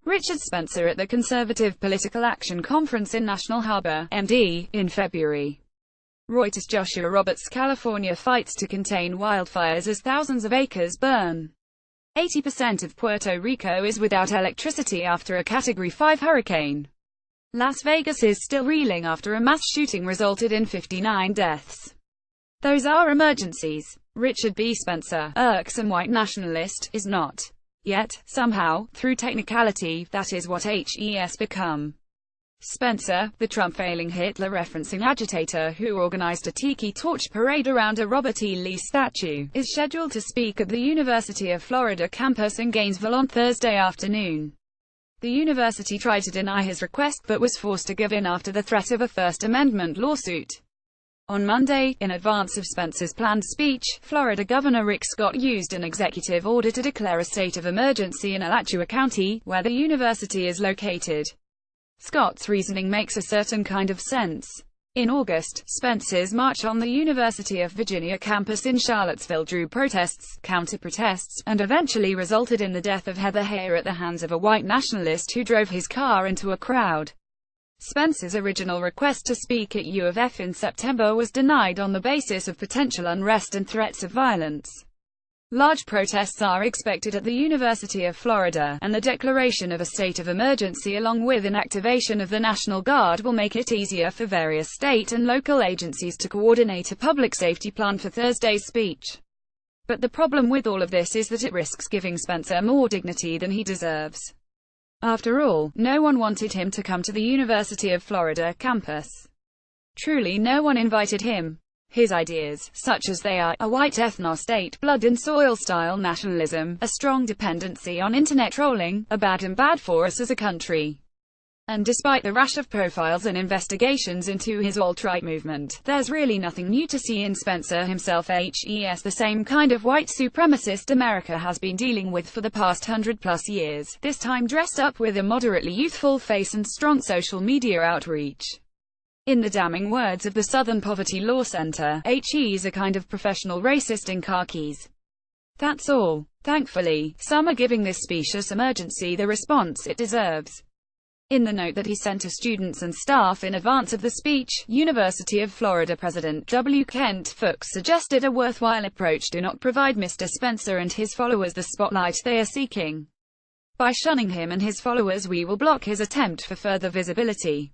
Richard Spencer at the Conservative Political Action Conference in National Harbor, MD, in February. ReutersJoshua Roberts California fights to contain wildfires as thousands of acres burn. 80% of Puerto Rico is without electricity after a Category 5 hurricane. Las Vegas is still reeling after a mass shooting resulted in 59 deaths. Those are emergencies. Richard B. Spencer, irksome white nationalist, is not. Yet, somehow, through technicality, that is what HES become. Spencer, the Trumphailing Hitlerreferencing agitator who organized a tikitorch parade around a Robert E. Lee statue, is scheduled to speak at the University of Florida campus in Gainesville on Thursday afternoon. The university tried to deny his request but was forced to give in after the threat of a First Amendment lawsuit. On Monday, in advance of Spencer's planned speech, Florida Governor Rick Scott used an executive order to declare a state of emergency in Alachua County, where the university is located. Scott's reasoning makes a certain kind of sense. In August, Spencer's march on the University of Virginia campus in Charlottesville drew protests, counter-protests, and eventually resulted in the death of Heather Heyer at the hands of a white nationalist who drove his car into a crowd. Spencer's original request to speak at U of F in September was denied on the basis of potential unrest and threats of violence. Large protests are expected at the University of Florida, and the declaration of a state of emergency along with an activation of the National Guard will make it easier for various state and local agencies to coordinate a public safety plan for Thursday's speech. But the problem with all of this is that it risks giving Spencer more dignity than he deserves. After all, no one wanted him to come to the University of Florida campus. Truly no one invited him. His ideas, such as they are, a white ethno-state, blood and soil style nationalism, a strong dependency on internet trolling, are bad and bad for us as a country. And despite the rash of profiles and investigations into his alt-right movement, there's really nothing new to see in Spencer himself. HES the same kind of white supremacist America has been dealing with for the past 100+ years, this time dressed up with a moderately youthful face and strong social media outreach. In the damning words of the Southern Poverty Law Center, HE is a kind of professional racist in khakis. That's all. Thankfully, some are giving this specious emergency the response it deserves. In the note that he sent to students and staff in advance of the speech, University of Florida President W. Kent Fuchs suggested a worthwhile approach: do not provide Mr. Spencer and his followers the spotlight they are seeking. By shunning him and his followers, we will block his attempt for further visibility.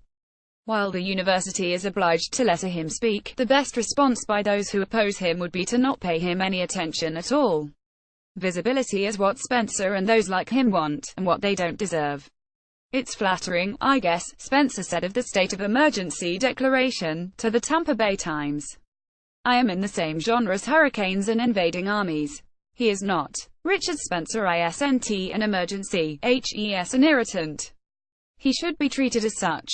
While the university is obliged to let him speak, the best response by those who oppose him would be to not pay him any attention at all. Visibility is what Spencer and those like him want, and what they don't deserve. It's flattering, I guess, Spencer said of the state of emergency declaration, to the Tampa Bay Times. I am in the same genre as hurricanes and invading armies. He is not. Richard Spencer isn't an emergency, HES an irritant. He should be treated as such.